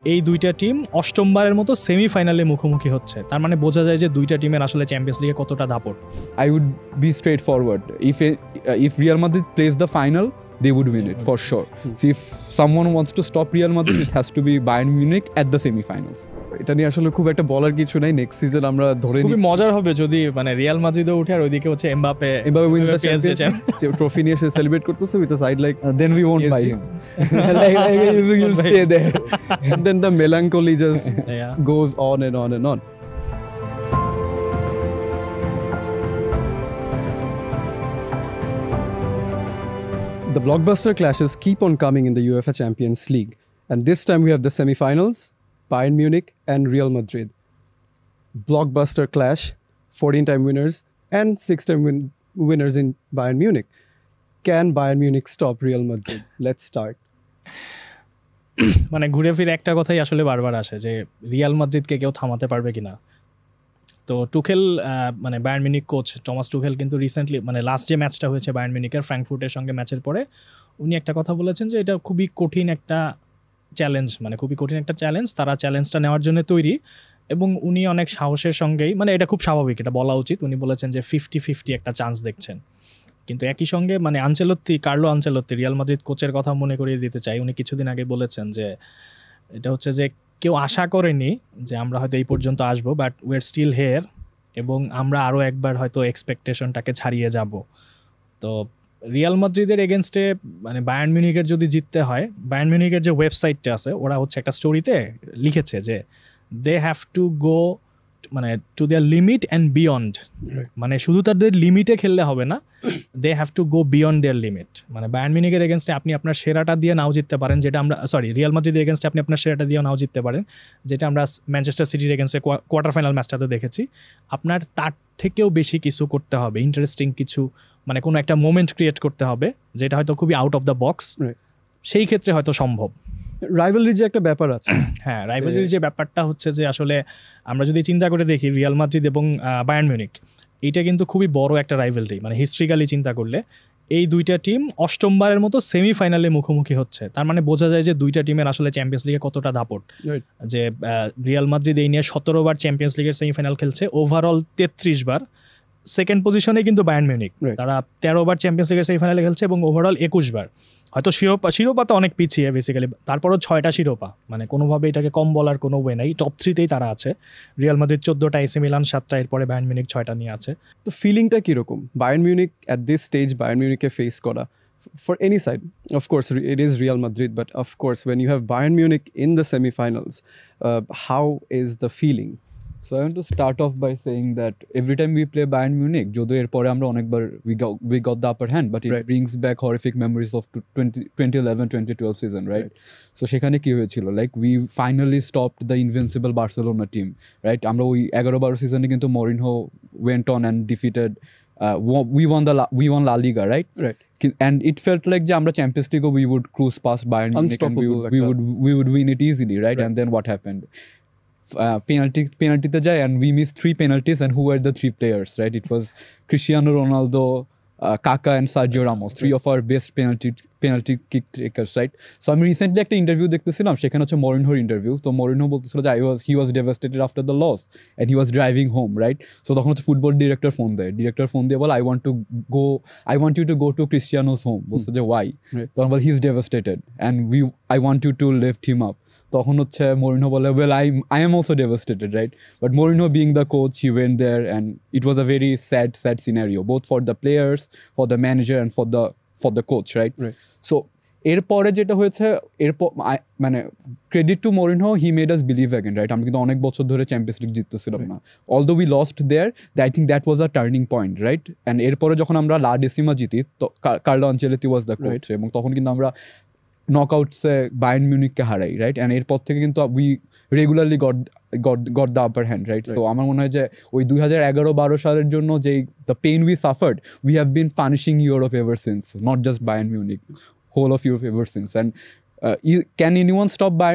এই দুইটা টিম অষ্টমবারের মতো সেমিফাইনালে মুখোমুখি হচ্ছে, তার মানে বোঝা যায় যে দুইটা টিমের আসলে চ্যাম্পিয়ন্স লিগে কতটা দাপট। I would be straightforward. If Real Madrid plays the final, they would win it for sure. So if someone wants to stop Real Madrid, it has to be Bayern Munich at the semi-finals. এটা নিয়ে আসলে খুব একটা বলার কিছু নাই। Next season আমরা ধরে খুবই মজার হবে যদি মানে রিয়াল মাদ্রিদও উঠে আর ওইদিকে হচ্ছে Mbappe wins the PSG championship, trophy নিয়ে সে সেলিব্রেট করতেছে with a side like Then we won't Yes, buy you- him. You'll stay there. and then the melancholy just Yeah. goes on and on and on. The blockbuster clashes keep on coming in the UEFA Champions League, and this time we have the semi-finals, Bayern Munich and Real Madrid. Blockbuster clash, 14-time winners and 6-time winners in Bayern Munich. Can Bayern Munich stop Real Madrid? Let's start. মানে ঘুরে ফিরে একটা কথাই আসলে বারবার আসে যে Real মাদ্রিদকে কেউ থামাতে পারবে কিনা। তো টুখেল মানে Bayern Munich coach Thomas Tuchel কিন্তু রিসেন্টলি মানে লাস্ট যে ম্যাচটা হয়েছে বায়ার্ন মিউনিকের ফ্র্যাঙ্কফুর্টের সঙ্গে ম্যাচের পরে উনি একটা কথা বলেছেন যে এটা খুবই কঠিন একটা চ্যালেঞ্জ, মানে খুবই কঠিন একটা চ্যালেঞ্জ, তারা চ্যালেঞ্জটা নেওয়ার জন্য তৈরি। এবং উনি অনেক সাহসের সঙ্গেই, মানে এটা খুব স্বাভাবিক, এটা বলা উচিত, উনি বলেছেন যে 50-50 একটা চান্স দেখছেন। কিন্তু একই সঙ্গে মানে কার্লো আনচেলত্তি রিয়াল মাদ্রিদ কোচের কথা মনে করিয়ে দিতে চাই। উনি কিছুদিন আগে বলেছেন যে এটা হচ্ছে যে কেউ আশা করেনি যে আমরা হয়তো এই পর্যন্ত আসবো, but we are still here, এবং আমরা আরও একবার হয়তো এক্সপেকটেশনটাকে ছাড়িয়ে যাব। তো রিয়াল মাদ্রিদের এগেনস্টে মানে বায়ার্ন মিউনিকের যদি জিততে হয়, বায়ার্ন মিউনিকের যে ওয়েবসাইটটা আছে ওরা হচ্ছে একটা স্টোরিতে লিখেছে যে দে হ্যাভ টু গো মানে to their limit and beyond, মানে শুধু তাদের লিমিটে খেললে হবে না, they have to go beyond their limit. মানে বায়ার্ন মিউনিকের এগেনস্টে আপনি আপনার সেরাটা দিয়ে নাও জিততে পারেন, যেটা আমরা রিয়াল মাদ্রিদের এগেনস্টে আপনি আপনার সেরাটা দিয়েও নাও জিততে পারেন, যেটা আমরা ম্যানচেস্টার সিটির এগেনস্টে কোয়ার্টার ফাইনাল ম্যাচটাতে দেখেছি। আপনার তার থেকেও বেশি কিছু করতে হবে, ইন্টারেস্টিং কিছু, মানে কোনো একটা মোমেন্ট ক্রিয়েট করতে হবে যেটা হয়তো খুবই আউট অফ দ্য বক্স, সেই ক্ষেত্রে হয়তো সম্ভব। রাইভালরির যে একটা ব্যাপার আছে, হ্যাঁ, রাইভালরির যে ব্যাপারটা হচ্ছে যে আসলে আমরা যদি চিন্তা করে দেখি রিয়াল মাদ্রিদ এবং বায়ার্ন মিউনিক, এইটা কিন্তু খুবই বড় একটা রাইভালরি, মানে হিস্ট্রিক্যালি চিন্তা করলে এই দুইটা টিম অষ্টমবারের মতো সেমিফাইনালে মুখোমুখি হচ্ছে, তার মানে বোঝা যায় যে দুইটা টিমের আসলে চ্যাম্পিয়ন্স লিগে কতটা দাপট। যে রিয়াল মাদ্রিদ এই নিয়ে 17 বার চ্যাম্পিয়ন্স লিগের সেমিফাইনাল খেলছে, ওভারঅল 33 বার। সেকেন্ড পজিশনে কিন্তু বায়ার্ন মিউনিক, তারা 13 বার চ্যাম্পিয়ন্স লিগের সেমিফাইনালে খেলছে এবং ওভারঅল 21 বার। হয়তো শিরোপা তো অনেক পিছিয়ে বেসিক্যালি, তারপরও 6টা শিরোপা, মানে কোনোভাবে এটাকে কম বলার কোনো ওয়ে নাই। টপ 3তেই তারা আছে, রিয়াল মাদ্রিদ 14টা, এসি মিলান 7টা, এরপরে বায়ার্ন মিউনিক 6টা নিয়ে আছে। তো ফিলিংটা কীরকম Bayern Munich at this stage, Bayern মিউনিককে ফেস করা for any side? Of course it is Real Madrid, but of course when you have Bayern Munich in the semi-finals, how is the feeling? So I want to start off by saying that every time we play Bayern Munich, jodo erpore amra onekbar we got the upper hand, but it brings back horrific memories of 2011-2012 season, right? So shekhane ki hoyechilo, like we finally stopped the invincible Barcelona team, right? Amra oi 11-12 season e kintu Mourinho went on and defeated we won La Liga, right? And it felt like je amra Champions League we would cruise past Bayern Munich and we would win it easily, right? And then what happened? Penalty te jay and we missed 3 penalties, and who were the 3 players, right? It was Cristiano Ronaldo, Kaká and Sergio Ramos, 3 of our best penalty kick takers, right? So আমি recently একটা interview দেখতেছিলাম, সেখানে হচ্ছে মরিনহোর interview. তো Mourinho বলতেছিল যে he was devastated after the loss and he was driving home, right? So তখন হচ্ছে ফুটবল ডিরেক্টর ফোন দিয়ে বলে I want you to go to Cristiano's home. বলছে যে why? তখন বলে he's devastated and I want you to lift him up. তখন হচ্ছে মরিনহো বলে well I am also devastated, right? But Mourinho being the coach, he went there and it was a very sad scenario, both for the players, for the manager and for the coach, right? So এরপরে যেটা হয়েছে, এরপর মানে credit to Mourinho, he made us believe again, right? আমরা কিন্তু অনেক বছর ধরে চ্যাম্পিয়ন্স লিগ জিততেছিলাম না, although we lost their, I think that was a turning point, right? And এরপরে যখন আমরা লা ডেসিমা জিতি, তো Carlo Ancelotti was the coach, এবং তখন কিন্তু আমরা নকআউটসে বায়ার্ন মিউনিককে হারাই, রাইট? অ্যান্ড এরপর থেকে কিন্তু we regularly got the upper hand, right? So আমার মনে হয় যে ওই 2011-12 সালের জন্য যেই the pain we suffered, we have been punishing Europe ever since, not just Bayern Munich, whole of Europe ever since. And can anyone stop by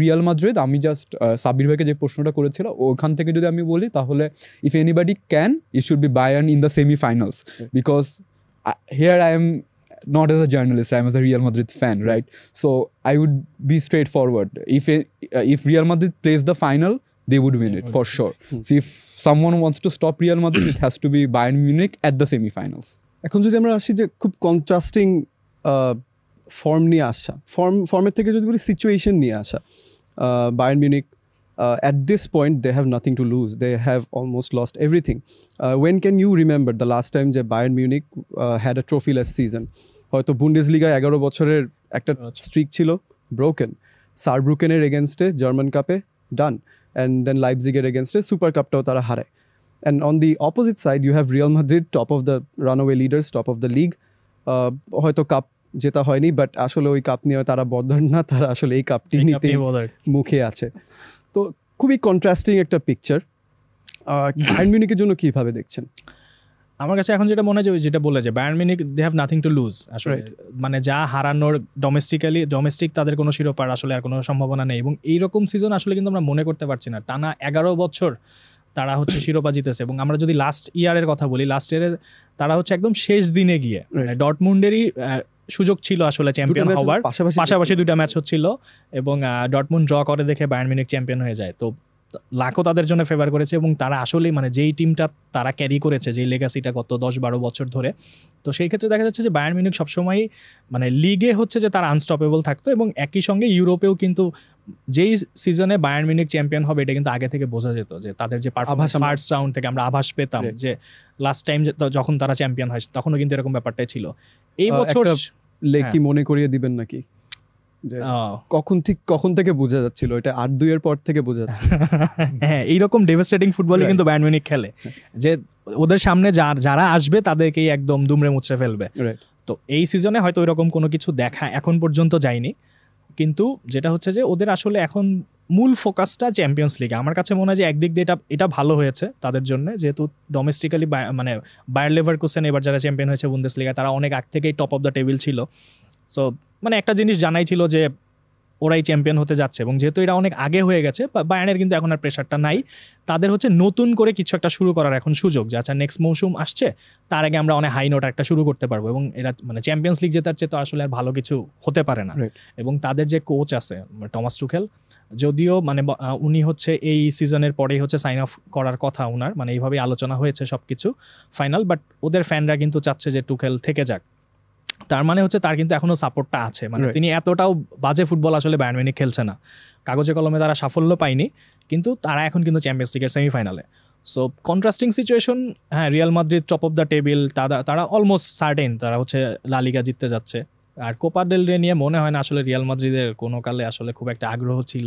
Real Madrid? আমি just Sabbir ভাইকে যে প্রশ্নটা করেছিল ওখান থেকে যদি আমি বলি, তাহলে if anybody can, it should be Bayern in the semi finals, because here I am not as a journalist, I'm as a Real Madrid fan, right? So I would be straightforward. If Real Madrid plays the final, they would win it for sure. So if someone wants to stop Real Madrid, it has to be Bayern Munich at the semi-finals. এখন যদি আমরা আসি যে খুব contrasting form নিয়ে আসা, ফর্মের থেকে যদি বলি সিচুয়েশন নিয়ে আসা, Bayern Munich at this point they have nothing to lose, they have almost lost everything. When can you remember the last time যে Bayern Munich had a trophyless season? হয়তো বুন্ডেসলিগায় 11 বছরের একটা স্ট্রিক ছিল, ব্রোকেন, সারব্রুকেনের এগেনস্টে German কাপে ডান, and then লাইপজিগের এগেনস্টে super কাপটাও তারা হারায়। And on the opposite side, you have Real Madrid, top of the runaway leaders, top of the league. হয়তো কাপ জেতা হয়নি, বাট আসলে ওই কাপ নিয়ে তারা বদল না, তারা আসলে এই কাপটি নিতে মুখে আছে। তো খুবই কন্ট্রাস্টিং একটা পিকচার। বায়ার্ন মিউনিকের জন্য কিভাবে দেখছেন? আমার কাছে এখন যেটা মনে হয় যেটা বলে যে Bayern Munich they have nothing to lose আসলে, মানে যা হারানোর ডোমেস্টিক তাদের কোনো শিরোপার আসলে আর কোনো সম্ভাবনা নেই। এবং এইরকম সিজন আসলে কিন্তু আমরা মনে করতে পারছি না, টানা 11 বছর তারা হচ্ছে শিরোপা জিতেছে। এবং আমরা যদি লাস্ট ইয়ারের কথা বলি, লাস্ট ইয়ারে তারা হচ্ছে একদম শেষ দিনে গিয়ে ডর্টমুন্ডেরই সুযোগ ছিল আসলে চ্যাম্পিয়ন হওয়ার, পাশাপাশি 2টা ম্যাচ হচ্ছিল এবং ডর্টমুন্ড ড্র করে দেখে বায়ার্ন মিউনিক চ্যাম্পিয়ন হয়ে যায়। তো লাখও তাদের জন্য ফেভার করেছে এবং তারা আসলেই মানে যেই টিমটা তারা ক্যারি করেছে, যেই লেগাসিটা গত 10-12 বছর ধরে, তো সেই ক্ষেত্রে দেখা যাচ্ছে যে বায়ার্ন মিউনিক সবসময় মানে লিগে হচ্ছে যে তারা আনস্টপেবল থাকতো। এবং একই সঙ্গে ইউরোপেও কিন্তু যেই সিজনে বায়ার্ন মিউনিক চ্যাম্পিয়ন হবে এটা কিন্তু আগে থেকে বোঝা যেত, যে তাদের যে পারফরম্যান্স ফার্স্ট রাউন্ড থেকে আমরা আভাস পেতাম যে লাস্ট টাইম যখন তারা চ্যাম্পিয়ন হয় তখনও কিন্তু এরকম ব্যাপারটাই ছিল। এই বছর কি মনে করিয়ে দিবেন নাকি কখন থেকে বোঝা যাচ্ছিল এটা? 8-2 এর পর থেকে বোঝা যাচ্ছে। হ্যাঁ, এইরকম ডেভাস্টেটিং ফুটবলই কিন্তু বায়ার্ন মিউনিক খেলে, যে ওদের সামনে যারা আসবে তাদেরকেই একদম দুমড়ে মুচড়ে ফেলবে। তো এই সিজনে হয়তো ওইরকম কোনো কিছু দেখা এখন পর্যন্ত যায়নি, কিন্তু যেটা হচ্ছে যে ওদের আসলে এখন মূল ফোকাসটা চ্যাম্পিয়ন্স লিগে। আমার কাছে মনে হয় যে একদিক দিয়ে এটা ভালো হয়েছে তাদের জন্য, যেহেতু ডোমেস্টিক্যালি মানে বায়ার লেভারকুসেন এবার যারা চ্যাম্পিয়ন হয়েছে বুন্দেসলিগা, তারা অনেক আগ থেকেই টপ অফ দ্য টেবিল ছিল। সো মানে একটা জিনিস জানাই ছিল যে ওরাই চ্যাম্পিয়ন হতে যাচ্ছে, এবং যেহেতু এটা অনেক আগে হয়ে গেছে, বায়ার্নের কিন্তু এখন আর প্রেশারটা নাই। তাদের হচ্ছে নতুন করে কিছু একটা শুরু করার এখন সুযোগ, যে আচ্ছা নেক্সট মৌসুম আসছে, তার আগে আমরা অনেক হাই নোট একটা শুরু করতে পারবো। এবং এরা মানে চ্যাম্পিয়ন্স লিগ জেতার চেয়ে তো আসলে আর ভালো কিছু হতে পারে না। এবং তাদের যে কোচ আছে টমাস টুখেল, যদিও মানে উনি হচ্ছে এই সিজনের পরেই হচ্ছে সাইন অফ করার কথা উনার, মানে এইভাবেই আলোচনা হয়েছে সবকিছু ফাইনাল, বাট ওদের ফ্যানরা কিন্তু চাচ্ছে যে টুখেল থেকে যাক। তার মানে হচ্ছে তার কিন্তু এখনো সাপোর্টটা আছে, মানে তিনি এতটাও বাজে ফুটবল আসলে বায়ার্ন মিউনিক খেলছে না। কাগজে কলমে তারা সাফল্য পায়নি, কিন্তু তারা এখন কিন্তু চ্যাম্পিয়ন্স লিগের সেমিফাইনালে। So contrasting situation. হ্যাঁ, Real Madrid top of the table, তারা অলমোস্ট সার্টেন তারা হচ্ছে লা লিগা জিততে যাচ্ছে। আর কোপা ডেল রে নিয়ে মনে হয় না আসলে রিয়াল মাদ্রিদের কোনো কালে আসলে খুব একটা আগ্রহ ছিল,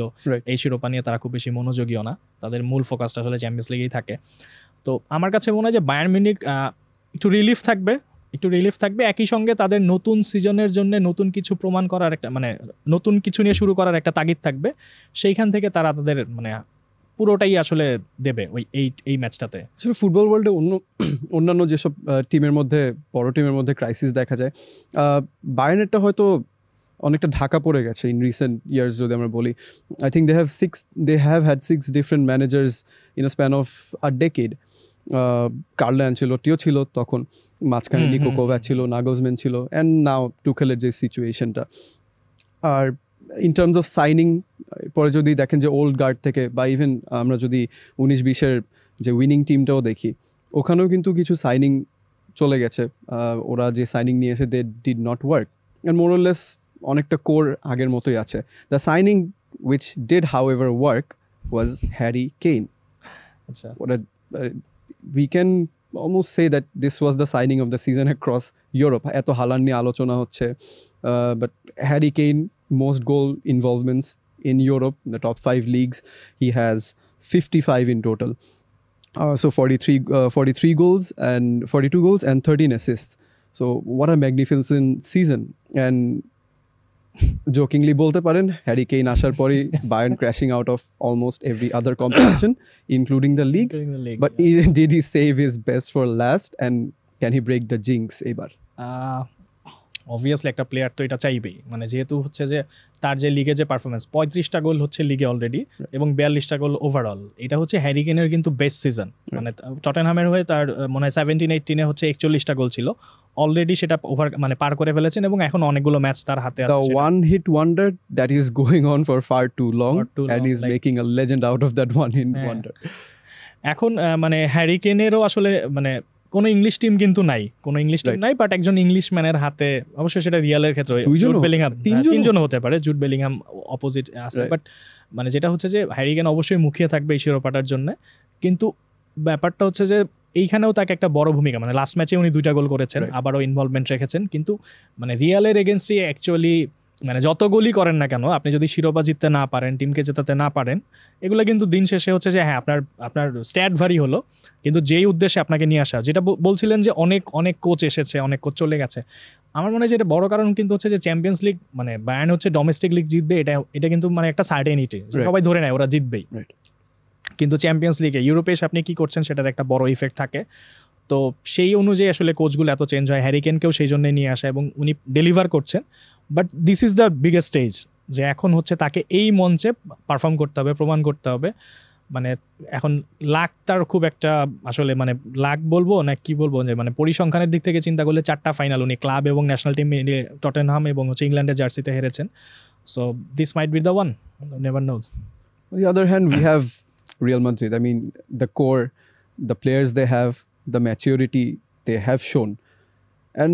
এই শিরোপা নিয়ে তারা খুব বেশি মনোযোগীও না, তাদের মূল ফোকাসটা আসলে চ্যাম্পিয়ন্স লিগেই থাকে। তো আমার কাছে মনে হয় যে বায়ার্ন মিউনিক একটু রিলিফ থাকবে, একই সঙ্গে তাদের নতুন সিজনের জন্য নতুন কিছু প্রমাণ করার একটা মানে নতুন কিছু নিয়ে শুরু করার একটা তাগিদ থাকবে। সেইখান থেকে তারা তাদের মানে পুরোটাই আসলে দেবে ওই এই ম্যাচটাতে। আসলে ফুটবল ওয়ার্ল্ডে অন্যান্য যেসব টিমের মধ্যে, বড় টিমের মধ্যে ক্রাইসিস দেখা যায়, বায়ার্নেরটা হয়তো অনেকটা ঢাকা পড়ে গেছে ইন রিসেন্ট ইয়ার্স। যদি আমরা বলি, I think they have had 6 different managers in a span of a decade. Carlo অ্যানচেলোটিও ছিল তখন, মাঝখানে নিকো কোভ্যাচ ছিল, নাগলসম্যান ছিল, অ্যান্ড নাও টুখেলের যে সিচুয়েশনটা। আর ইন টার্মস অফ সাইনিং পরে যদি দেখেন যে ওল্ড গার্ড থেকে, বা ইভেন আমরা যদি 19-20-এর যে উইনিং টিমটাও দেখি, ওখানেও কিন্তু কিছু সাইনিং চলে গেছে। ওরা যে সাইনিং নিয়েছে they did not work, and more or less অনেকটা কোর আগের মতোই আছে। The signing which did however work was Harry Kane. আচ্ছা, ওরা we can almost say that this was the signing of the season across Europe. এত Haaland নিয়ে আলোচনা হচ্ছে, but Harry Kane, most goal involvements in Europe, the top 5 leagues, he has 55 in total. So 43 goals and 42 goals and 13 assists. So what a magnificent season. And jokingly বলতে পারেন Harry Kane আসার পরই Bayern crashing out of almost every other competition including the league. But did he save his best for last, and can he break the jinx এবার? Obviously একটা player তো এটা চাইবেই, মানে যেহেতু হচ্ছে যে তার যে লিগে যে পারফরমেন্স 35টা গোল হচ্ছে লিগে অলরেডি এবং 42টা গোল ওভারঅল, এটা হচ্ছে হ্যারি কেনের কিন্তু বেস্ট সিজন। মানে টটেনহামের হয়ে তার মনে হয় 17-18 হচ্ছে 41টা গোল ছিল, অলরেডি সেটা ওভার মানে পার করে ফেলেছেন এবং এখন অনেকগুলো ম্যাচ তার হাতে আছে। The one hit wonder that is going on for far too long, and he's like, making a legend out of that one hit wonder. এখন মানে হ্যারি কেনেরও আসলে মানে কোনো ইংলিশ টিম কিন্তু নাই, কোনো ইংলিশ টিম নাই, বাট একজন ইংলিশ ম্যানের হাতে, অবশ্যই সেটা রিয়ালের ক্ষেত্রে জুড বেলিংহাম, তিনজন হতে পারে, জুড বেলিংহাম অপোজিট আছে, বাট মানে যেটা হচ্ছে যে হ্যারি কেন অবশ্যই মুখিয়ে থাকবে এই শিরোপাটার জন্য। কিন্তু ব্যাপারটা হচ্ছে যে এইখানেও তাকে একটা বড় ভূমিকা, মানে লাস্ট ম্যাচে উনি 2টা গোল করেছেন, আবারও ইনভলভমেন্ট রেখেছেন, কিন্তু মানে রিয়ালের এগেনস্টে অ্যাকচুয়ালি মানে যত গোলই করেন না কেন, আপনি যদি শিরোপা জিততে না পারেন, টিমকে জেতাতে না পারেন, এগুলো কিন্তু দিন শেষে হচ্ছে যে হ্যাঁ আপনার স্ট্যাট ভারী হলো, কিন্তু যেই উদ্দেশ্যে আপনাকে নিয়ে আসা, যেটা বলছিলেন যে অনেক কোচ এসেছে, অনেক কোচ চলে গেছে, আমার মনে হয় যে এটা বড় কারণ কিন্তু হচ্ছে যে চ্যাম্পিয়ন্স লিগ মানে বায়ার্ন হচ্ছে ডোমেস্টিক লিগ জিতবে, এটা কিন্তু মানে একটা সার্টেনিটি, সবাই ধরে নেয় ওরা জিতবেই। কিন্তু চ্যাম্পিয়ন্স লিগে ইউরোপে এসে আপনি কি করছেন সেটার একটা বড় ইফেক্ট থাকে। তো সেই অনুযায়ী আসলে কোচগুলো এত চেঞ্জ হয়, হ্যারি কেনকেও সেই জন্যই নিয়ে আসা এবং উনি ডেলিভার করছেন। But this is the biggest stage, যে এখন হচ্ছে তাকে এই মঞ্চে পারফর্ম করতে হবে, প্রমাণ করতে হবে। মানে এখন লাক তার খুব একটা আসলে মানে লাক বলবো না কি বলবো, যে মানে পরিসংখ্যানের দিক থেকে চিন্তা করলে 4টা ফাইনাল উনি ক্লাব এবং ন্যাশনাল টিম মিলিয়ে টটেনহাম এবং হচ্ছে ইংল্যান্ডের জার্সিতে হেরেছেন। So this might be the one, never knows. On the other hand, we have Real Madrid. I mean, the core, the players they have, the maturity they have shown, and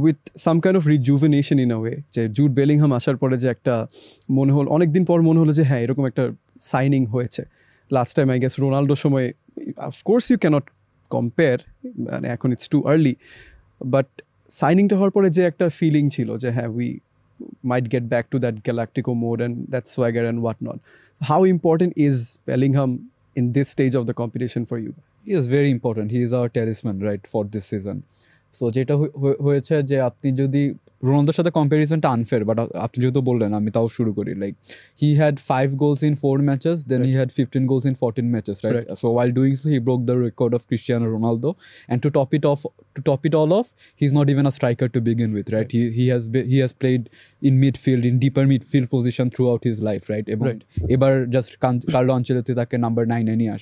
with some kind of rejuvenation in a way. যে Jude Bellingham আসার পরে যে একটা মনে হলো, অনেকদিন পর মনে হলো যে হ্যাঁ এরকম একটা সাইনিং হয়েছে। লাস্ট টাইম আই গেস রোনাল্ডোর সময়, অফকোর্স ইউ ক্যানট কম্পেয়ার, মানে এখন ইটস টু আর্লি, বাট সাইনিংটা হওয়ার পরে যে একটা ফিলিং ছিল যে হ্যাঁ we might get back to that Galactico mode and that swagger and whatnot. How important is Bellingham in this stage of the competition for you? He is very important. He is our talisman, right, for this season. So যেটা হয়েছে যে আপনি যদি রোনালদোর সাথে কম্প্যারিজনটা unfair, but আপনি যেহেতু বললেন আমি তাও শুরু করি, like he had 5 goals in 4 matches, then he had 15 goals in 14 matches, right? So while doing so he broke the record of Cristiano Ronaldo, and to top it all off, he's not even a striker to begin with, right? He has played in midfield, in deeper midfield position throughout his life, right? এবার just Carlo Ancelotti তাকে number 9 এ নিয়ে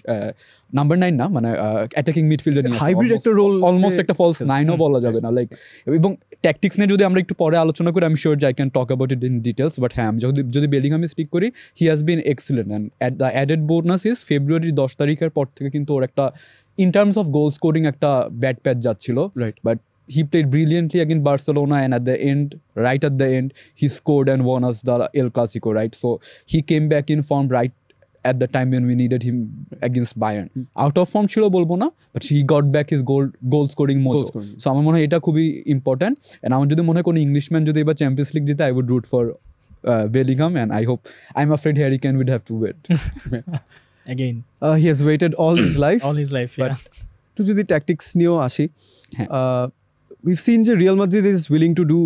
number 9 না, মানে attacking মিডফিল্ডে নিয়ে hybrid একটা role, almost একটা false 9ও বলা যাবে না, লাইক। এবং ট্যাকটিক্স নিয়ে যদি আমরা একটু পরে আলোচনা করি, আমি শিওর যে I can talk about it in details, but হ্যাঁ আমি যদি বেলিংহামে স্টিক করি, he has been excellent, and the added bonus is February 10 তারিখের পর থেকে কিন্তু ওর একটা in terms of goal scoring একটা ব্যাড প্যাচ যাচ্ছিল, right? But he played brilliantly against Barcelona, and right at the end he scored and won us the El Clasico, right? So he came back in form right at the time when we needed him against Bayern. Out of form chilo bolbo na, but he got back his goal scoring mojo. So আমার মনে হয় এটা খুবই important, and আমার যদি মনে হয় কোনো ইংলিশম্যান যদি এবার চ্যাম্পিয়ন্স লিগ জিতে, I would root for Bellingham, and I'm afraid Harry Kane would have to wait. Again, he has waited all his life, but to যদি ট্যাকটিক্স নিয়েও আসি, we've seen যে Real Madrid is willing to do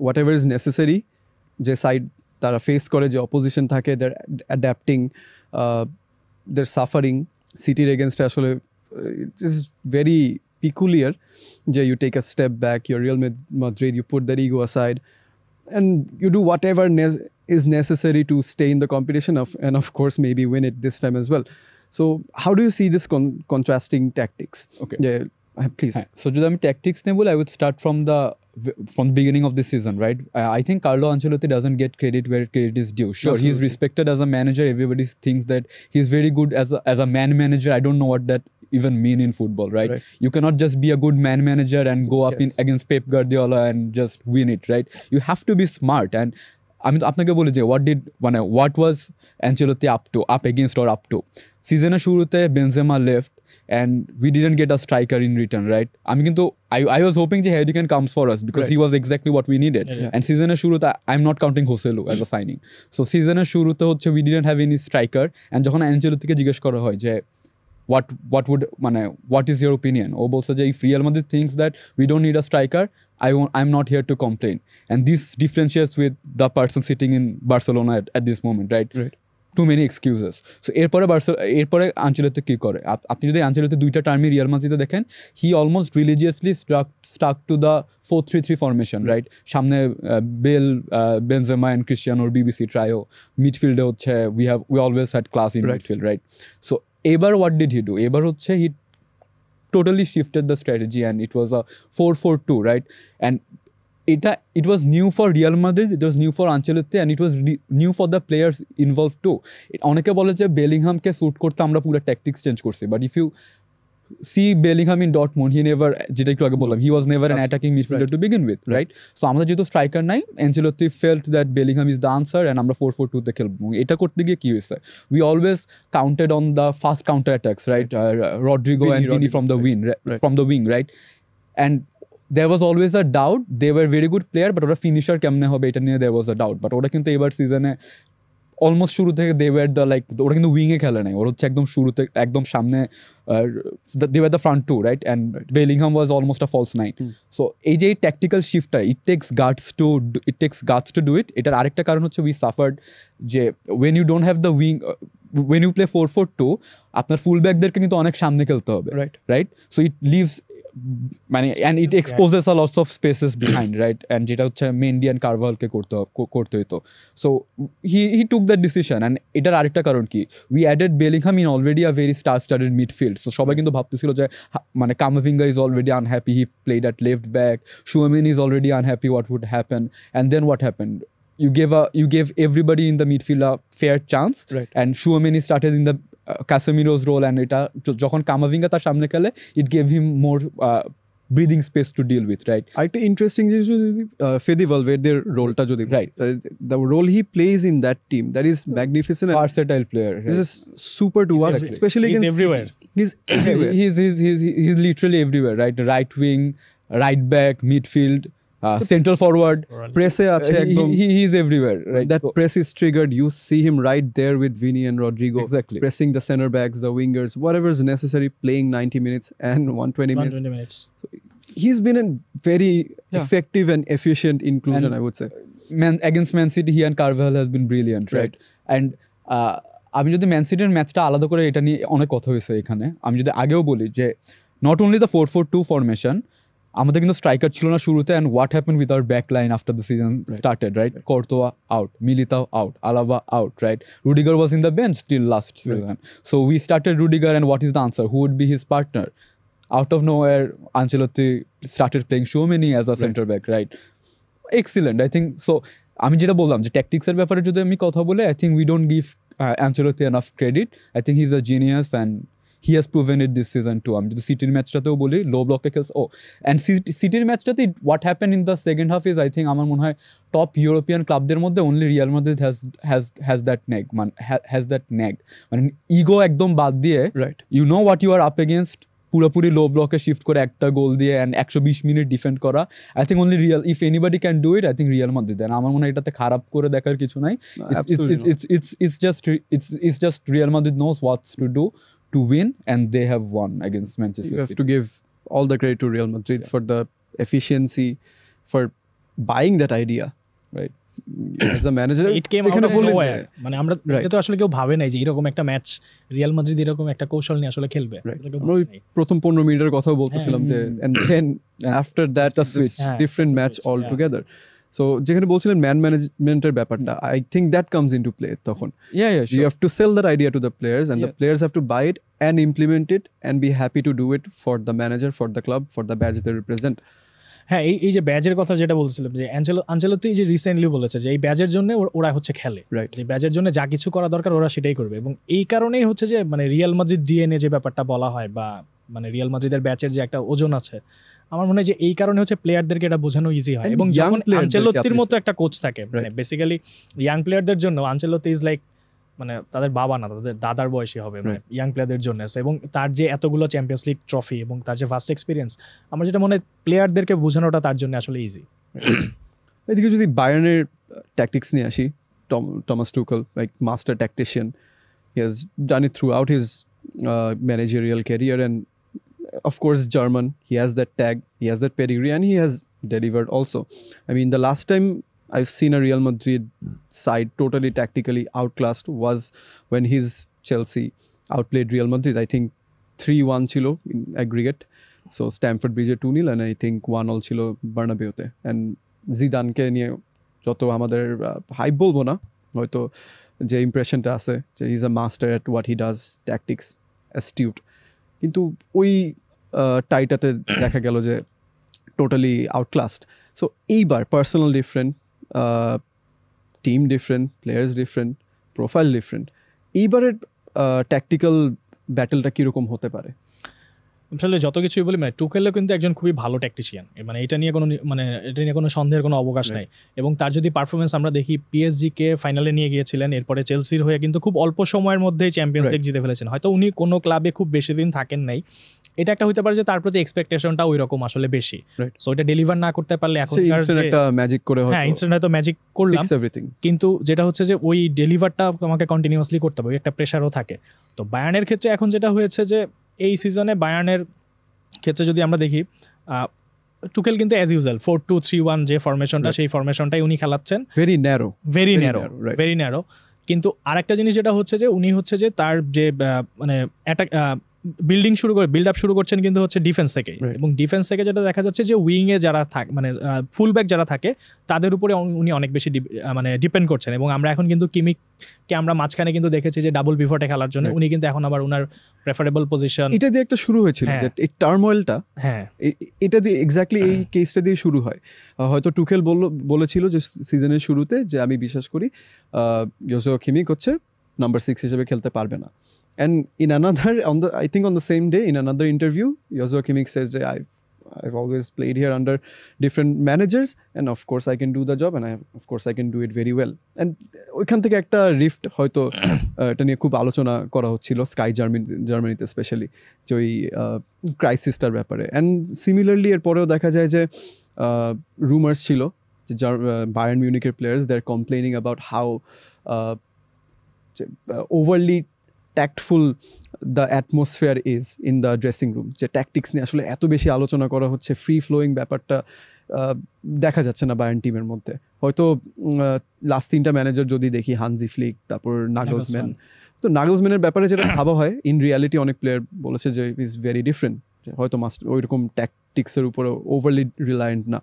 whatever is necessary, যে side তারা face করে, যে opposition থাকে, they're adapting, they're suffering. সিটির এগেনস্টে আসলে it is very peculiar যে you take a step back, you're Real Madrid, you put that ego aside and you do whatever is necessary to stay in the competition and of course maybe win it this time as well. So how do you see this contrasting tactics? Okay, yeah, please. So যদি আমি tactics নিয়ে বলি, I would start from the beginning of this season, right? I think Carlo Ancelotti doesn't get credit where credit is due. Sure, he's respected as a manager. Everybody thinks that he's very good as a man manager. I don't know what that even mean in football, right? You cannot just be a good man manager and go up against Pep Guardiola and just win it, right? You have to be smart. And আমি আপনাকে বলি যে what was Ancelotti up against or up to? সিজনের শুরুতে Benzema left and we didn't get a striker in return, right? I was hoping that Harry Kane comes for us because he was exactly what we needed. And season-er শুরুতে I'm not counting Joselu as a signing. So season-er শুরুতে হচ্ছে we didn't have any striker, and যখন Ancelottiকে জিজ্ঞেস করা হয় যে what is your opinion, ও বলছে যে if Real Madrid thinks that we don't need a striker, I'm not here to complain. And this differentiates with the person sitting in Barcelona at this moment, right? too many excuses. So এরপরে Ancelotti কি করে, আপনি যদি Ancelotti দুইটা টার্মে Real মাদ্রিদে দেখেন, he almost religiously stuck to the 4-3-3 formation, right? সামনে Bale, Benzema and Cristiano BBC trio, মিডফিল্ডে হচ্ছে we always had class in midfield, right? So এবার what did he do? এবার হচ্ছে he totally shifted the strategy and it was a 4-4-2, right? And it was new for Real Madrid, it was new for Ancelotti, and it was new for the players involved too. অনেকে বলে যে বেলিংহামকে sweet করতে আমরা পুরো tactics change করছি, but if you see Bellingham in Dortmund, he never, যেটা একটু আগে বললাম, he was never an attacking midfielder to begin with, right? So আমাদের যেহেতু স্ট্রাইকার নাই, Ancelotti felt that Bellingham is the answer and আমরা 4-4-2 তে খেলবো। এটা করতে গিয়ে কি হয়েছে, we always counted on the fast counter attacks, right? Rodrigo and Vini from the wing, right? And there was always a doubt, they were very good player, but ওরা finisher কেমনে হবে এটা নিয়ে there was a doubt, but ওরা কিন্তু এবার সিজনে almost শুরু থেকে they were the like, ওরা কিন্তু উইংয়ে খেলে নাই, ওরা হচ্ছে একদম শুরুতে একদম সামনে, they were the front two, right? And Bellingham was almost a false nine. So এই যে tactical শিফটটা, it takes guts to do it. এটার আরেকটা কারণ হচ্ছে we suffered যে when you don't have the wing, when you play 4-4-2, আপনার ফুল ব্যাকদেরকে কিন্তু অনেক সামনে খেলতে হবে, right? So it leaves মানে and it exposes a lot of spaces behind, right? And যেটা হচ্ছে মেন্ডি and কারভালকে করতে হতো। So he took that decision, and এটার আরেকটা কারণ কি, we added Bellingham in already a very star-studded midfield. So সবাই কিন্তু ভাবতেছিল যে মানে Camavinga is already unhappy, he played at left back, Tchouaméni is already unhappy, what would happen? And then what happened? You gave everybody in the midfield a fair chance, and Tchouaméni started in the Casemiro's role, and এটা যখন Camavinga তার সামনে খেলে, it gave him more breathing space to deal with, right? আরেকটা interesting জিনিস যদি ফেদি ভালভের্দের রোলটা যদি, Right. The role he plays in that team, that is magnificent and Versatile player, this is super to watch, especially He's against everywhere. City. He's everywhere. He's literally everywhere, right? Right wing, right back, midfield, central forward. Presse আছে একদম, He's everywhere, right? that So- press is triggered, you see him right there with Vini and Rodrigo, Exactly. pressing the center backs, the wingers, whatever is necessary, playing 90 minutes and 120 minutes. 120 minutes. He's been a very effective and efficient inclusion, And- I would say. against Man City, he and Carvajal has been brilliant, right? And আমি যদি man সিটির ম্যাচটা আলাদা করে, এটা নিয়ে অনেক কথা হয়েছে এখানে, আমি যদি আগেও বলি যে নট অনলি দ্য 4-4-2 ফরমেশন, আমাদের কিন্তু স্ট্রাইকার ছিল না শুরুতে, and what happened with our back line after the season started, right? Courtois out, Militao out, Alaba out, right? Rudiger was in the bench till last season. So we started Rudiger, and what is the answer? Who would be his partner? Out of nowhere, Ancelotti started playing Tchouaméni as a center back, right? Excellent, I think. So আমি যেটা বললাম যে ট্যাকটিক্সের ব্যাপারে যদি আমি কথা বলি, I think we don't give Ancelotti enough credit. I think he's a genius, and he has proven it this season too. আমি যদি সিটির ম্যাচটাতেও বলি, লো ব্লকে খেলছে, and সিটির ম্যাচটাতে what happened in the second half is, I think আমার মনে হয় টপ ইউরোপিয়ান ক্লাবদের মধ্যে only Real Madrid has that nag, মানে ইগো একদম বাদ দিয়ে, Right. you know what you are up against, পুরোপুরি লো ব্লকে শিফট করে একটা গোল দিয়ে and 120 মিনিট ডিফেন্ড করা, I think only Real, if anybody can do it, I think Real Madrid. আমার মনে হয় এটাতে খারাপ করে দেখার কিছু নাই। It's just Real Madrid knows what to do to win, and they have won against Manchester You have City. to give all the credit to Real Madrid for the efficiency, for buying that idea, Right. as a manager. It came যেখানে out of বললেন nowhere. যে- মানে আমরা Right. এটা তো আসলে কেউ ভাবে নাই যে এরকম একটা ম্যাচ রিয়াল মাদ্রিদ এরকম একটা কৌশল নিয়ে আসলে খেলবে। Right. এটা কেউ আমরা ওই ভাবে নাই। প্রথম 15 মিনিটের কথাও বলতেছিলাম যে, and then after that Just a it's switch. হ্যাঁ, different it's a match switch, altogether. So যেখানে বলছিলেন ম্যান ম্যানেজমেন্টের ব্যাপারটা, I think that comes into play তখন। Yeah, You sure. have to sell that idea to the players, and the Yeah. players have to buy it and implement it and be happy to do it for the manager, for the club, for the badge they represent. হ্যাঁ, এই যে ব্যাজের কথা যেটা বলছিলাম, যে Ancelotti যে recently বলেছে যে এই ব্যাজের জন্য ওরা হচ্ছে খেলে, Right. যে ব্যাজের জন্য যা কিছু করা দরকার ওরা সেটাই করবে, এবং এই কারণেই হচ্ছে যে মানে রিয়াল মাদ্রিদ ডিএনএ যে ব্যাপারটা বলা হয়, বা মানে রিয়াল মাদ্রিদের ব্যাচের যে একটা ওজন আছে, আমার মনে হয় যে এই কারণে হচ্ছে প্লেয়ারদেরকে এটা বোঝানো ইজি হয়। And এবং young যখন playerদেরকে আনচেলত্তির আপনি মতো একটা কোচ থাকে, মানে বেসিক্যালি ইয়াং প্লেয়ারদের জন্য আনচেলত্তি ইজ লাইক, মানে তাদের বাবা না, তাদের দাদার বয়সী হবে মানে ইয়াং প্লেয়ারদের জন্য। এবং তার যে এতগুলো চ্যাম্পিয়ন্স লিগ ট্রফি এবং তার যে ফার্স্ট এক্সপিরিয়েন্স, আমার যেটা মনে হয় প্লেয়ারদেরকে বোঝানোটা তার জন্য আসলে ইজি। এদিকে যদি বায়ার্নের ট্যাকটিক্স নিয়ে আসি, Thomas Tuchel, like master tactician, he has done it throughout his managerial career, and of course German, he has that tag, he has that pedigree, and he has delivered also. I mean, the last time I've seen a Real Madrid side totally tactically outclassed was when his Chelsea outplayed Real Madrid. I think 3-1 chilo in aggregate. So Stamford Bridge 2-0 and I think 1-1 chilo Bernabeu-te. And Zidane-ke niye joto amader hype bolbo na, hoyto যে ইমপ্রেশনটা আছে যে he is a master at what he does tactics astute, কিন্তু ওই টাইটাতে দেখা গেল যে totally আউটক্লাসড। So এইবার personal different, team different, players different, profile different, এইবারের ট্যাকটিক্যাল ব্যাটেলটা কীরকম হতে পারে? আসলে যত কিছুই বলি মানে টুকেলও কিন্তু একজন খুবই ভালো ট্যাকটিশিয়ান, মানে এটা নিয়ে কোনো সন্দেহের কোনো অবকাশ নাই। এবং তার যদি পারফরমেন্স আমরা দেখি, পিএসজিকে ফাইনালে নিয়ে গিয়েছিলেন, এরপরে চেলসির হয়ে কিন্তু খুব অল্প সময়ের মধ্যেই চ্যাম্পিয়ন্স লিগ জিতে ফেলেছেন। হয়তো উনি কোনো ক্লাবে খুব বেশি দিন থাকেন নাই, এটা একটা হতে পারে যে তার প্রতি এক্সপেকটেশনটা ওই রকম আসলে বেশি, সো এটা ডেলিভার না করতে পারলে এখন একটা ম্যাজিক করে হ্যাঁ ইনস্ট্যান্ট হয়তো ম্যাজিক করলাম, কিন্তু যেটা হচ্ছে যে ওই ডেলিভারটা আমাকে কন্টিনিউয়াসলি করতে হবে, একটা প্রেশারও থাকে। তো বায়ার্নের ক্ষেত্রে এখন যেটা হয়েছে যে এই সিজনে বায়ার্নের ক্ষেত্রে যদি আমরা দেখি, টুকেল কিন্তু অ্যাজ ইউজুয়াল 4-2-3-1 যে ফরমেশনটা, সেই ফরমেশনটাই উনি খেলাচ্ছেন, ভেরি ন্যারো। কিন্তু আরেকটা জিনিস যেটা হচ্ছে যে উনি হচ্ছে যে তার যে মানে অ্যাটাক বিল্ড আপ শুরু করছেন কিন্তু হচ্ছে ডিফেন্স থেকে, এবং ডিফেন্স থেকে যেটা দেখা যাচ্ছে যে উইংয়ে যারা থাকে মানে ফুল ব্যাক যারা থাকে তাদের উপরে উনি অনেক বেশি মানে ডিপেন্ড করছেন। এবং আমরা এখন কিন্তু কিমিককে আমরা মাঝখানে কিন্তু দেখেছি যে ডাবল পিভটে খেলার জন্য, উনি কিন্তু এখন আবার ওনার প্রেফারেবল পজিশন, এটা দিয়ে একটা শুরু হয়েছিল যে এই টার্মোয়েলটা, হ্যাঁ এটা দিয়ে এক্স্যাক্টলি এই কেসটা দিয়ে শুরু হয়। হয়তো টুকেল বলেছিল যে সিজনের শুরুতে যে আমি বিশ্বাস করি জোসুয়া কিমিক হচ্ছে নাম্বার 6 হিসেবে খেলতে পারবে না। And in another, on the same day, in another interview, Joshua Kimmich says that I've always played here under different managers, and of course I can do the job, and of course I can do it very well. And ওইখান থেকে একটা rift হয়তো এটা নিয়ে খুব আলোচনা করা হচ্ছিল স্কাই জার্মানিতে স্পেশালি, যে ওই ক্রাইসিসটার ব্যাপারে। অ্যান্ড সিমিলারলি এরপরেও দেখা যায় যে রুমার্স ছিল যে বায়ার্ন মিউনিকের players they are complaining about how overly tactful the atmosphere is in the dressing room, যে ট্যাকটিক্স নিয়ে আসলে এত বেশি আলোচনা করা হচ্ছে, ফ্রি ফ্লোয়িং ব্যাপারটা দেখা যাচ্ছে না বায়ার্ন টিমের মধ্যে। হয়তো লাস্ট 3টা ম্যানেজার যদি দেখি, হানজি ফ্লিক, তারপর নাগলসম্যান, তো নাগলসম্যানের ব্যাপারে যেটা ভাবা হয় ইন রিয়ালিটি অনেক প্লেয়ার বলেছে যে ইজ ভেরি ডিফারেন্ট, হয়তো ওইরকম ট্যাকটিক্সের উপরে ওভারলি রিলায়েন্ট না,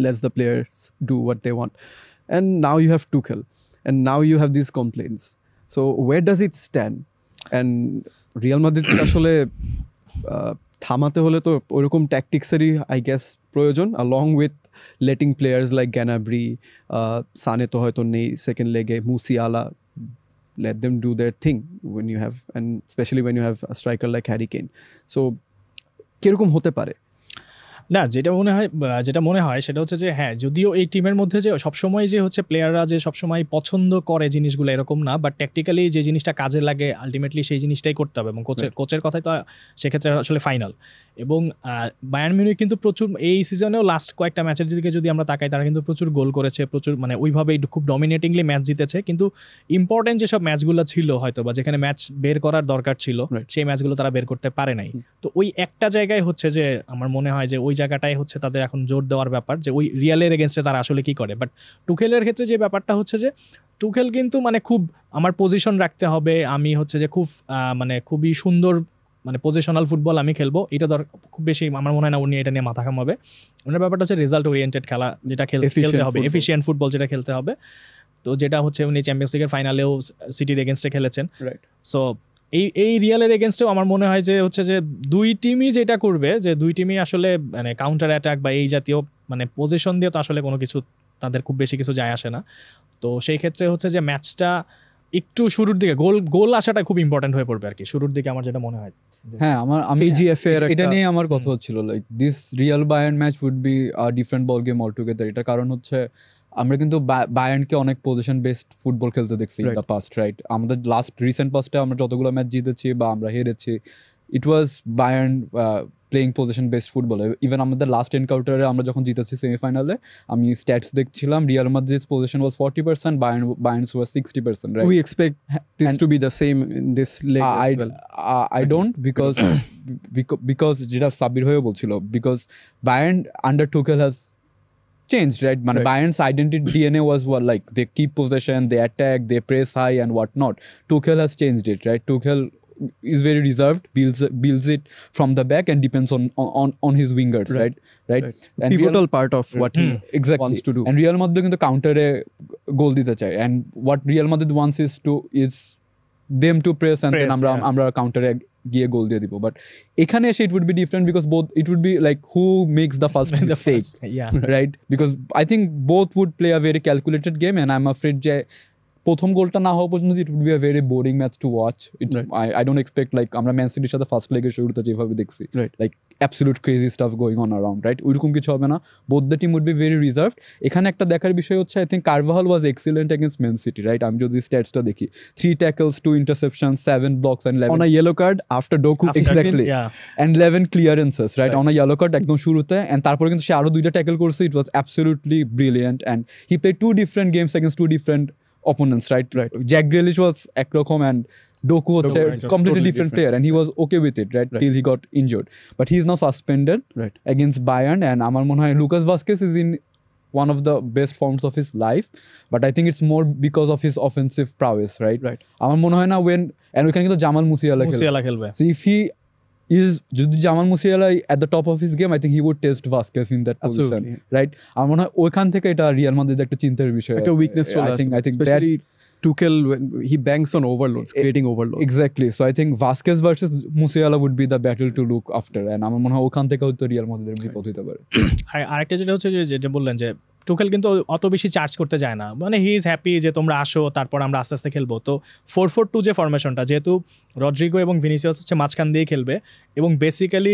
let's the players do what they want. And now you have Tuchel and now you have this complaints, so where does it stand? And Real মাদ্রিদকে আসলে থামাতে হলে তো ওইরকম ট্যাকটিক্সেরই আই গেস প্রয়োজন, along with letting players like Gnabry, Sane তো হয়তো নেই সেকেন্ড লেগে, Musiala, let them do their thing when you have, and especially when you have a striker like Harry Kane. So কিরকম হতে পারে? না, যেটা মনে হয় সেটা হচ্ছে যে হ্যাঁ, যদিও এই টিমের মধ্যে যে সবসময় যে হচ্ছে প্লেয়াররা যে সবসময় পছন্দ করে জিনিসগুলো এরকম না, বাট ট্যাকটিক্যালি যে জিনিসটা কাজে লাগে আলটিমেটলি সেই জিনিসটাই করতে হবে, এবং কোচের কথাই তো সেক্ষেত্রে আসলে ফাইনাল। এবং বায়ার্ন মিউনিখ কিন্তু প্রচুর এই সিজনেও লাস্ট কয়েকটা ম্যাচের দিকে যদি আমরা তাকাই, তারা কিন্তু প্রচুর গোল করেছে, প্রচুর মানে ওইভাবেই খুব ডমিনেটিংলি ম্যাচ জিতেছে, কিন্তু ইম্পর্টেন্ট যেসব ম্যাচগুলো ছিল হয়তো বা যেখানে ম্যাচ বের করার দরকার ছিল সেই ম্যাচগুলো তারা বের করতে পারে নাই। তো ওই একটা জায়গায় হচ্ছে যে আমার মনে হয় যে ওই জায়গাটাই হচ্ছে তাদের এখন জোর দেওয়ার ব্যাপার, যে ওই রিয়ালের এগেনস্টে তারা আসলে কি করে। বাট টুকেলের ক্ষেত্রে যে ব্যাপারটা হচ্ছে যে টুকেল কিন্তু মানে খুব আমার পজিশন রাখতে হবে, আমি হচ্ছে যে খুব মানে খুবই সুন্দর মানে পজিশনাল ফুটবল আমি খেলবো, এটা খুব বেশি আমার মনে হয় না উনি এটা নিয়ে মাথা ঘামাবে। ওনার ব্যাপারটা হচ্ছে রেজাল্ট ওরিয়েন্টেড খেলা, যেটা খেলতে হবে, এফিশিয়েন্ট ফুটবল যেটা খেলতে হবে। তো যেটা হচ্ছে উনি চ্যাম্পিয়ন্স লিগের ফাইনালেও সিটির এগেনস্টে খেলেছেন, সো এই রিয়ালের এগেনস্টেও আমার মনে হয় যে হচ্ছে যে দুই টিমই যেটা করবে, যে দুই টিমই আসলে মানে কাউন্টার অ্যাটাক বা এই জাতীয় মানে পজিশন দিয়ে তো আসলে কোনো কিছু তাদের খুব বেশি কিছু যায় আসে না। তো সেই ক্ষেত্রে হচ্ছে যে ম্যাচটা একটু শুরুর দিকে গোল আসাটা খুব ইম্পর্টেন্ট হয়ে পড়বে আর কি শুরুর দিকে, আমার যেটা মনে হয়। হ্যাঁ, এটা নিয়ে আমার কথা হচ্ছিল, like this Real Bayern match would be a different ball game altogether. এটা কারণ হচ্ছে আমরা কিন্তু বায়ার্নকে অনেক পজিশন বেসড ফুটবল খেলতে দেখছি ইন দ্য পাস্ট, রাইট? আমাদের রিসেন্ট পাস্টে আমরা যতগুলো ম্যাচ জিতেছি বা আমরা হেরেছি, it was Bayern playing position based football. Even আমাদের লাস্ট এনকাউন্টারে আমরা যখন জিতেছি সেমিফাইনালে, আমি স্ট্যাটস দেখছিলাম, Real Madrid's position was 40%, Bayern's was 60%, right? We expect this to be the same in this leg as well. I don't, because যেটা সাব্বির ভাইও বলছিল, because Bayern under Tuchel has changed, right? Man, Right. Bayern's identity DNA was what, like they keep possession, they attack, they press high and whatnot. Tuchel has changed it, right? Tuchel is very reserved, builds it from the back and depends on his wingers, Right. right? And Pivotal part of what he exactly wants to do. And Real Madrid কিন্তু কাউন্টারে গোল দিতে চায়, and what Real Madrid wants is them to press and then Press, আমরা কাউন্টারে গিয়ে গোল দিয়ে দিব, but এখানে এসে it would be different because both it would be like who makes the first The mistake, first, yeah. right? Because I think both would play a very calculated game, and I'm afraid যে প্রথম গোলটা না হওয়া পর্যন্ত it would be a very boring match to watch. I don't expect like আমরা man সিটির সাথে first লেগের শুরুতে যেভাবে দেখছি, Right. like absolute crazy stuff going on around, right? ওইরকম কিছু হবে না, both the team would be very reserved. এখানে একটা দেখার বিষয় হচ্ছে I think Carvajal was excellent against Man City, right? আমি যদি স্ট্যাটসটা দেখি 3 tackles, 2 interceptions, 7 blocks and 11 on a yellow card after Doku After- exactly. Yeah. and 11 clearances, right? Right. On a yellow card একদম শুরুতে, and তারপরে কিন্তু সে আরো দুইটা tackle করছে. It was absolutely brilliant, and he played 2 different games against 2 different opponents, right? Jack Grealish was একরকম and Doku হচ্ছে Doku, completely totally different different. player, and he was okay with it, right? Right. Till he got injured, but he is now suspended Right. against Bayern, and আমার মনে হয় Lucas Vazquez is in one of the best forms of his life, but I think it's more because of his offensive prowess, right? Right. আমার মনে হয় না and ওখানে কিন্তু Jamal Musiala খেলে. মুসিয়ালা খেলবে। So if he is যদি Jamal Musiala at the top of his game, I think he would test Vasquez in that position, Absolutely. right? আমার মনে হয় ওইখান থেকে এটা রিয়াল মাদ্রিদ একটা চিন্তার বিষয় একটা আছে. weakness চলে I think আসে, that especially Tuchel when he banks on overloads, creating overloads. exactly. So I think Vasquez versus Musiala would be the battle to look after, and আমার মনে হয় ওখান থেকে হয়তো রিয়াল মাদ্রিদের বিপদ হতে পারে. আর আরেকটা যেটা হচ্ছে যেটা বললেন যে টুকেল কিন্তু অত বেশি চার্জ করতে যায় না, মানে হি ইজ হ্যাপি যে তোমরা আসো, তারপর আমরা আস্তে আস্তে খেলবো। তো 4-4-2 যে ফরমেশনটা, যেহেতু রড্রিগো এবং ভিনিসিয়াস হচ্ছে মাঝখান দিয়ে খেলবে, এবং বেসিক্যালি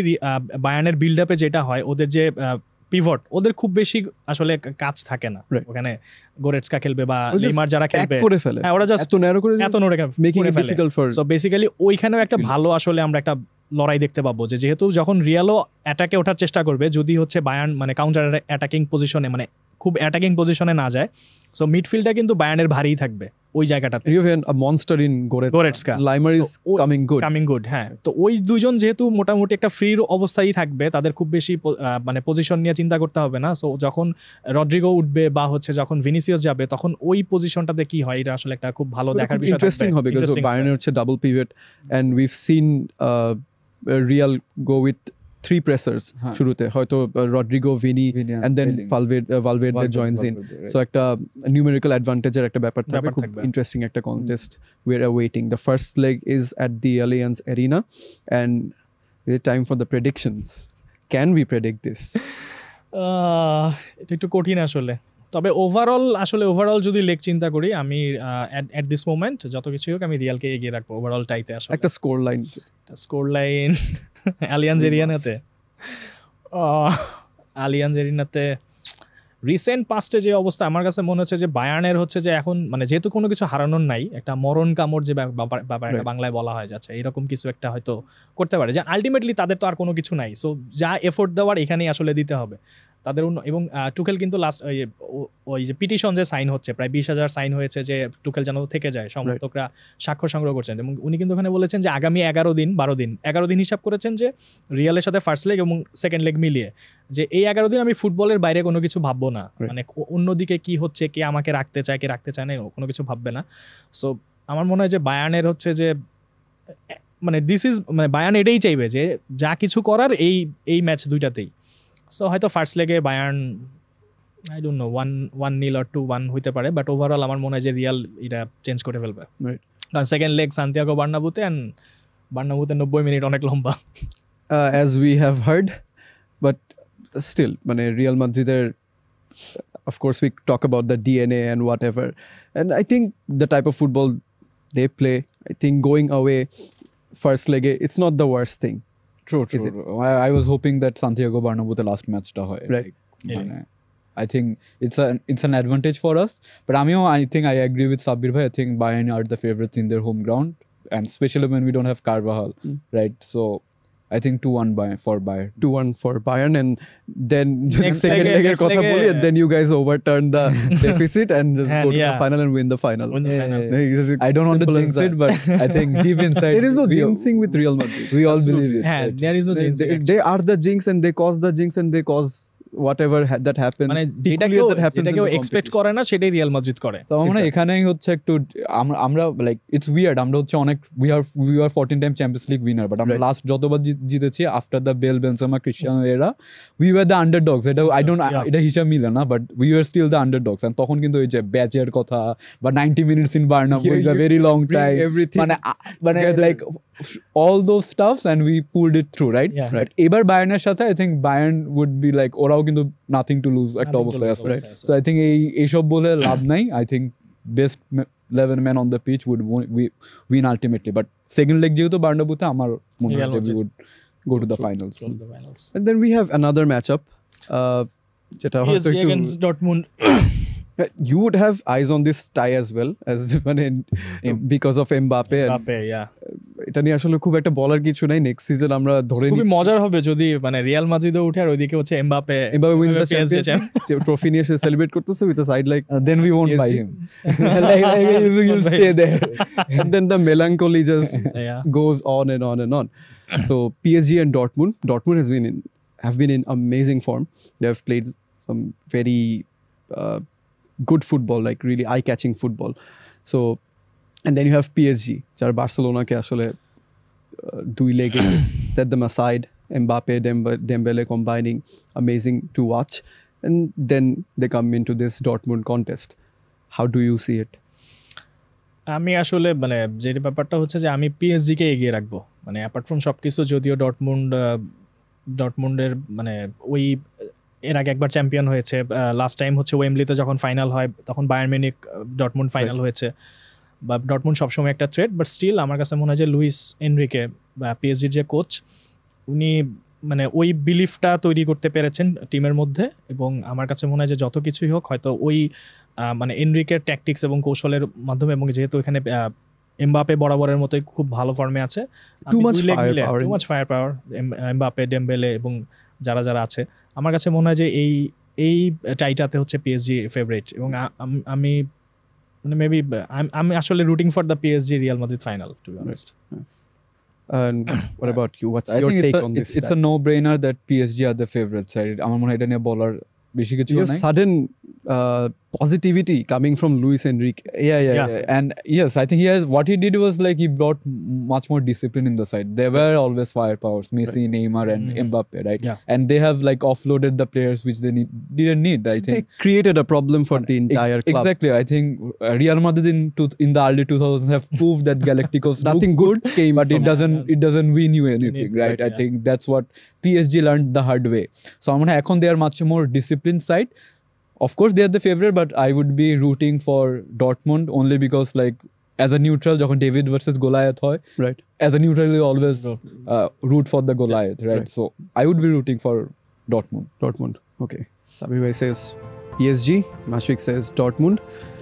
বায়ার্নের বিল্ড আপে যেটা হয় ওদের যে পিভট, ওদের খুব বেশি আসলে কাজ থাকে না ওখানে। গোরেটস্কা খেলবে বা নেইমার যারা খেলবে, করে ফেলে, হ্যাঁ ওরা জাস্ট এত ন্যারো করে making it difficult for so basically ওইখানেও একটা ভালো আসলে আমরা একটা লড়াই দেখতে পাবো, যে যেহেতু যখন রিয়ালও অ্যাটাকে ওঠার চেষ্টা করবে, যদি হচ্ছে বায়ার্ন মানে কাউন্টার অ্যাটাকিং পজিশনে, মানে খুব অ্যাটাকিং পজিশনে না যায়, সো মিডফিল্ডটা কিন্তু বায়ার্নের ভারীই থাকবে ওই জায়গাটাতে। you have a monster in Goretzka. Leimer is So, coming good. হ্যাঁ। তো ওই দুইজন যেহেতু মোটামুটি একটা ফ্রির অবস্থায় থাকবে, তাদের খুব বেশি মানে পজিশন নিয়ে চিন্তা করতে হবে না। সো যখন রড্রিগো উঠবে বা হচ্ছে যখন ভিনিসিয়াস যাবে, তখন ওই পজিশনটাতে কি হয়, এটা আসলে একটা খুব ভালো দেখার বিষয়। Interesting হবে because Bayern হচ্ছে double pivot, and we've seen Real go with 3 pressers শুরুতে, হয়তো Rodrigo, Vini and then Valverde joins in, so একটা numerical advantage এর একটা ব্যাপার থাকবে। খুব ইন্টারেস্টিং একটা contest we are awaiting. The first leg is at the Allianz Arena, and it's time for the predictions. Can we predict this? এটা একটু কঠিন আসলে, তবে ওভারঅল যদি লেগ চিন্তা করি, আমি এট দিস মোমেন্ট যত কিছু হোক আমি রিয়ালকে এগিয়ে রাখবো ওভারঅল টাইতে। আসলে একটা স্কোর লাইন আলিয়াঞ্জ এরিনাতে রিসেন্ট পাস্টে যে অবস্থা, আমার কাছে মনে হচ্ছে যে বায়ার্নের হচ্ছে যে এখন মানে যেহেতু কোনো কিছু হারানোর নাই, একটা মরণ কামড় যে ব্যাপার বাংলায় বলা হয় যাচ্ছে, এরকম কিছু একটা হয়তো করতে পারে, যে আলটিমেটলি তাদের তো আর কোনো কিছু নাই, সো যা এফোর্ট দেওয়ার এখানেই আসলে দিতে হবে তাদের। এবং টুকেল কিন্তু লাস্ট ওই যে পিটিশন যে সাইন হচ্ছে, প্রায় 20,000 সাইন হয়েছে যে টুকেল যেন থেকে যায়, সমর্থকরা স্বাক্ষর সংগ্রহ করছেন, এবং উনি কিন্তু ওখানে বলেছেন যে আগামী 11 দিন হিসাব করেছেন যে রিয়ালের সাথে ফার্স্ট লেগ এবং সেকেন্ড লেগ মিলিয়ে, যে এই 11 দিন আমি ফুটবলের বাইরে কোনো কিছু ভাববো না, মানে অন্যদিকে কি হচ্ছে, কে আমাকে রাখতে চায় কে রাখতে চায় না, কোনো কিছু ভাববে না। সো আমার মনে হয় যে বায়ার্নের হচ্ছে যে মানে মানে বায়ার্ন এটাই চাইবে যে যা কিছু করার এই ম্যাচ দুইটাতেই। সো হয়তো ফার্স্ট লেগে Bayern I don't know 1-0 or 2-1 হইতে পারে, বাট ওভারঅল আমার মনে হয় যে রিয়াল এটা চেঞ্জ করে ফেলবে, কারণ সেকেন্ড লেগ সান্তিয়াগো বার্নাবুতে, এন্ড বার্নাবুতে 90 মিনিট অনেক লম্বা, as we have heard, but still মানে রিয়াল মাদ্রিদের, of course we talk about the DNA and whatever, and I think the type of football they play, I think going away first leg it's not the worst thing. True. I was hoping that Santiago Bernabeu the last match ta hoy, right? I think it's an advantage for us, but I think I agree with Sabir bhai. I think Bayern are the favorites in their home ground, and especially when we don't have Carvajal, right? So I think 2-1 for Bayern. 2-1 for Bayern, and then second leg কথা বলি, and then you guys overturn the deficit and just go to the final and win the final. I don't want to jinx it, but I think deep inside there is no jinxing with Real Madrid. We all believe it. Yeah, there is no jinxing. They are the jinx, and they cause the jinx, and they cause whatever that happens, মানে peculiar that happens যেটা in কেউ the expect competition. করে না সেটাই Real Madrid করে। তো আমার মনে হয় এখানেই হচ্ছে একটু আমরা লাইক ইটস উইয়ার্ড, আমরা হচ্ছে অনেক we are 14 time champions league winner, but আমরা লাস্ট যতবার জিতেছি after the Bale Benzema Cristiano era, we were the underdogs. এটা আই ডোন্ট, এটা হিসাব মিলে না, but we were still the underdogs. And তখন কিন্তু ওই যে ব্যাচের কথা বা 90 minutes in Bernabeu is a very long time, মানে like all those stuffs and we pulled it through, right? Yeah. Right. এবার বায়ার্নের সাথে I think Bayern would be like, ওরাও কিন্তু nothing to lose একটা অবস্থায় আছে, right? So I think এইসব বলে লাভ নাই। I think best 11 men on the pitch would win ultimately, but second leg যেহেতু বার্নাব্যুতে আমার মনে হয় we would go to the finals. And then we have another matchup, যেটা হয়তো PSG একটু against Dortmund. you would have eyes on this tie as well, as মানে because of Mbappe and Mbappe, yeah. এটা নিয়ে আসলে খুব একটা বলার কিছু নাই। নেক্সট সিজন আমরা ধরে খুবই মজার হবে যদি মানে রিয়াল মাদ্রিদও উঠে আর ওইদিকে হচ্ছে Mbappe wins the PSG championship, trophy নিয়ে সে সেলিব্রেট করতেছে with a side like Then we won't buy PSG. him. You'll stay there. and then the melancholy just Yeah. goes on and on and on. So PSG and Dortmund have been in amazing form. They have played some very good football, like really eye-catching football. So, and then you have PSG, যারা বার্সেলোনাকে আসলে দুই লেগে set them aside. Mbappe, Dembele combining, amazing to watch. And then they come into this Dortmund contest. How do you see it? আমি আসলে মানে যে ব্যাপারটা হচ্ছে যে আমি পিএসজি কে এগিয়ে রাখবো, মানে অ্যাপার্ট ফ্রম সবকিছু, যদিও ডর্টমুন্ডের মানে ওই এর আগে একবার চ্যাম্পিয়ন হয়েছে, লাস্ট টাইম হচ্ছে ওয়েমব্লিতে যখন ফাইনাল হয় তখন বায়ার্ন মিউনিখ ডর্টমুন্ড ফাইনাল হয়েছে, বা ডর্টমুন্ড সবসময় একটা থ্রেট, বাট স্টিল আমার কাছে মনে হয় যে লুইস এনরিকে বা পিএসজির যে কোচ, উনি মানে ওই বিলিফটা তৈরি করতে পেরেছেন টিমের মধ্যে, এবং আমার কাছে মনে হয় যে যত কিছুই হোক হয়তো ওই মানে এনরিকের ট্যাকটিক্স এবং কৌশলের মাধ্যমে, এবং যেহেতু এখানে এমবাপে বরাবরের মতোই খুব ভালো ফর্মে আছে, টু মাচ ফায়ার পাওয়ার এমবাপে, ডেমবেলে এবং যারা যারা আছে, আমার কাছে মনে হয় যে এই টাইটাতে হচ্ছে পিএসজি ফেভারিট, এবং আমি মানে মেবি আমি আসলে rooting for the PSG Real Madrid final, to be honest. And what about you? What's I your think take on this? It's a no-brainer that PSG are the favorites. আমার মনে হয় এটা নিয়ে বলার বেশি কিছু Your নাই। sudden positivity coming from Luis Enrique. Yeah. And yes, I think what he did was like he brought much more discipline in the side. There were always firepowers, Messi, Neymar and Mbappe, right? Yeah. And they have like offloaded the players which they didn't need, I think. They created a problem for the entire club. Exactly. I think Real Madrid in the early 2000s have proved that Galacticos Nothing good came but from it doesn't win you anything, right? I think that's what PSG learned the hard way. So I'm gonna এখন they are much more disciplined side. Of course they are the favorite, but I would be rooting for Dortmund only because like as a neutral যখন David versus Goliath হয়, Right. as a neutral you always root for the Goliath, right? So I would be rooting for Dortmund. Okay. Sabir Bhai says PSG, Mashfiq says Dortmund.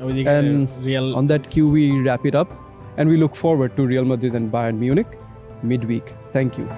ওইদিকে And Real on that cue, we wrap it up and we look forward to Real Madrid and Bayern Munich midweek. Thank you.